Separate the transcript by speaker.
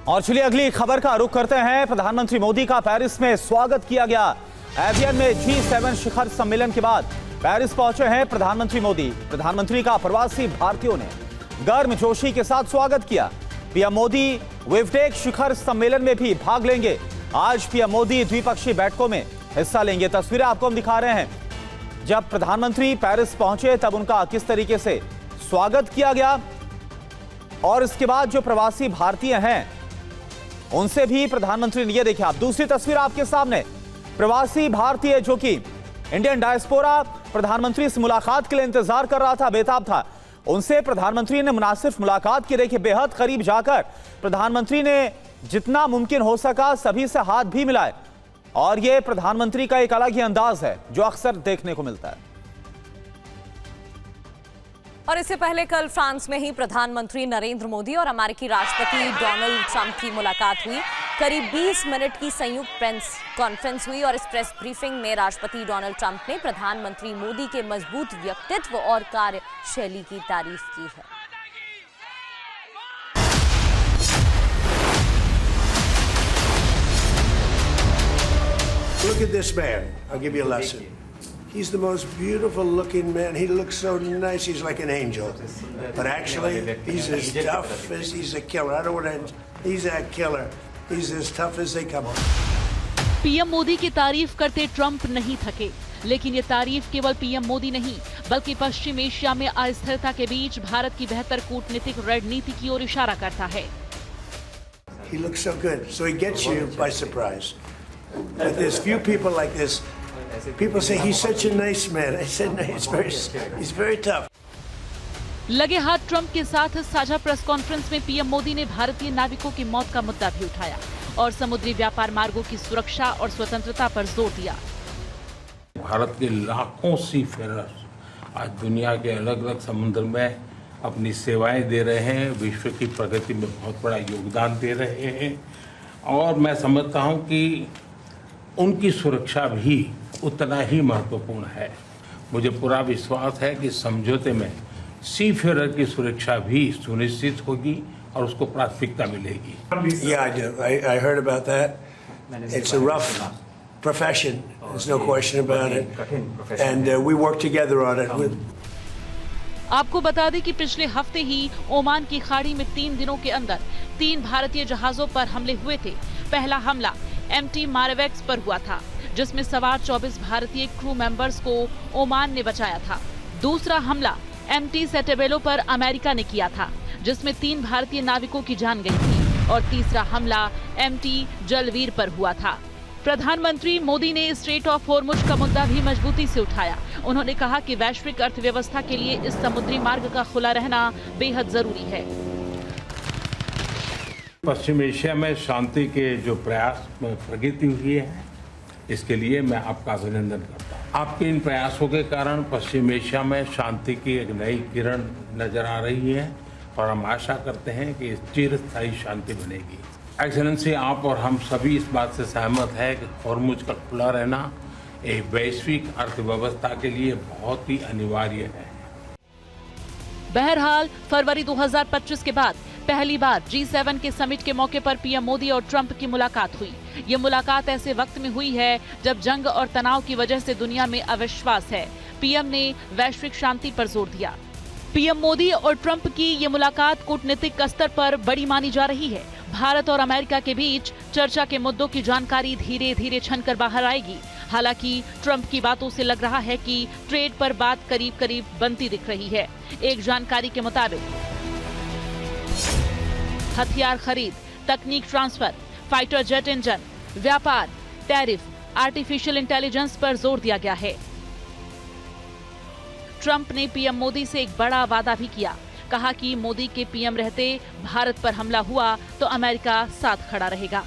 Speaker 1: और चलिए अगली खबर का रुख करते हैं। प्रधानमंत्री मोदी का पेरिस में स्वागत किया गया। एवियन में G7 शिखर सम्मेलन के बाद पेरिस पहुंचे हैं प्रधानमंत्री मोदी। प्रधानमंत्री का प्रवासी भारतीयों ने गर्मजोशी के साथ स्वागत किया। पीएम मोदी विवटेक शिखर सम्मेलन में भी भाग लेंगे। आज पीएम मोदी द्विपक्षीय बैठकों में हिस्सा लेंगे। तस्वीरें आपको हम दिखा रहे हैं। जब प्रधानमंत्री पेरिस पहुंचे तब उनका किस तरीके से स्वागत किया गया और इसके बाद जो प्रवासी भारतीय हैं उनसे भी प्रधानमंत्री ने, ये देखिए आप दूसरी तस्वीर आपके सामने, प्रवासी भारतीय जो कि इंडियन डायस्पोरा प्रधानमंत्री से मुलाकात के लिए इंतजार कर रहा था, बेताब था, उनसे प्रधानमंत्री ने न सिर्फ मुलाकात की, देखिए बेहद करीब जाकर प्रधानमंत्री ने जितना मुमकिन हो सका सभी से हाथ भी मिलाए। और यह प्रधानमंत्री का एक अलग ही अंदाज है जो अक्सर देखने को मिलता है।
Speaker 2: और इससे पहले कल फ्रांस में ही प्रधानमंत्री नरेंद्र मोदी और अमेरिकी राष्ट्रपति डोनाल्ड ट्रंप की मुलाकात हुई। करीब 20 मिनट की संयुक्त प्रेस कॉन्फ्रेंस हुई और इस प्रेस ब्रीफिंग में राष्ट्रपति डोनाल्ड ट्रंप ने प्रधानमंत्री मोदी के मजबूत व्यक्तित्व और कार्यशैली की तारीफ की है।
Speaker 3: Look at this man. I'll give you a lesson. He's the most beautiful looking man. He looks so nice. He's like an angel. But actually, he's as tough as he's a killer. I don't want to. He's a killer. He's as tough as they come.
Speaker 4: PM Modi की तारीफ करते Trump नहीं थके, लेकिन ये तारीफ केवल PM Modi नहीं बल्कि पश्चिम एशिया में अस्थिरता के बीच भारत की बेहतर कूटनीतिक रणनीति की ओर इशारा करता है।
Speaker 3: He looks so good, so he gets you by surprise. But there's few people like this. People say he's such a nice man. I said no, he's very tough.
Speaker 4: लगे हाथ ट्रंप के साथ साझा प्रेस कॉन्फ्रेंस में PM Modi ने भारतीय नाविकों की मौत का मुद्दा भी उठाया और समुद्री व्यापार मार्गों की सुरक्षा और स्वतंत्रता पर जोर दिया।
Speaker 5: भारत के लाखों सीफेरर्स आज दुनिया के अलग अलग समुद्र में अपनी सेवाएं दे रहे हैं, विश्व की प्रगति में बहुत बड़ा योगदान दे रहे हैं और मैं समझता हूं कि उनकी सुरक्षा भी उतना ही महत्वपूर्ण है। मुझे पूरा विश्वास है कि समझौते में सीफेरर की सुरक्षा भी सुनिश्चित होगी और उसको प्राथमिकता मिलेगी।
Speaker 3: Yeah, I do. I heard about that. It's a rough profession. There's no question about it. And we work together on it.
Speaker 4: आपको बता दें कि पिछले हफ्ते ही ओमान की खाड़ी में 3 दिनों के अंदर 3 भारतीय जहाजों पर हमले हुए थे। पहला हमला MT मारवेक्स पर हुआ था, जिसमें सवार 24 भारतीय क्रू मेंबर्स को ओमान ने बचाया था। दूसरा हमला MT सेटेबेलो पर अमेरिका ने किया था, जिसमें 3 भारतीय नाविकों की जान गई थी और तीसरा हमला MT जलवीर पर हुआ था। प्रधानमंत्री मोदी ने स्ट्रेट ऑफ हॉर्मुज का मुद्दा भी मजबूती से उठाया। उन्होंने कहा कि वैश्विक अर्थव्यवस्था के लिए इस समुद्री मार्ग का खुला रहना बेहद जरूरी है।
Speaker 5: पश्चिम एशिया में शांति के जो प्रयास में प्रगति हुई है, इसके लिए मैं आपका अभिनंदन करता हूँ। आपके इन प्रयासों के कारण पश्चिम एशिया में शांति की एक नई किरण नजर आ रही है और हम आशा करते हैं कि चिरस्थायी शांति बनेगी। एक्सेलेंसी, आप और हम सभी इस बात से सहमत हैं कि हॉर्मुज का खुला रहना एक वैश्विक अर्थव्यवस्था के लिए बहुत ही अनिवार्य है।
Speaker 4: बहरहाल फरवरी 2025 के बाद पहली बार G7 के समिट के मौके पर पीएम मोदी और ट्रंप की मुलाकात हुई। ये मुलाकात ऐसे वक्त में हुई है जब जंग और तनाव की वजह से दुनिया में अविश्वास है। पीएम ने वैश्विक शांति पर जोर दिया। पीएम मोदी और ट्रंप की ये मुलाकात कूटनीतिक स्तर पर बड़ी मानी जा रही है। भारत और अमेरिका के बीच चर्चा के मुद्दों की जानकारी धीरे धीरे छनकर बाहर आएगी। हालांकि ट्रंप की बातों से लग रहा है कि ट्रेड पर बात करीब करीब बनती दिख रही है। एक जानकारी के मुताबिक हथियार खरीद, तकनीक ट्रांसफर, फाइटर जेट इंजन, व्यापार, टैरिफ, आर्टिफिशियल इंटेलिजेंस पर जोर दिया गया है। ट्रंप ने पीएम मोदी से एक बड़ा वादा भी किया। कहा कि मोदी के पीएम रहते भारत पर हमला हुआ तो अमेरिका साथ खड़ा रहेगा।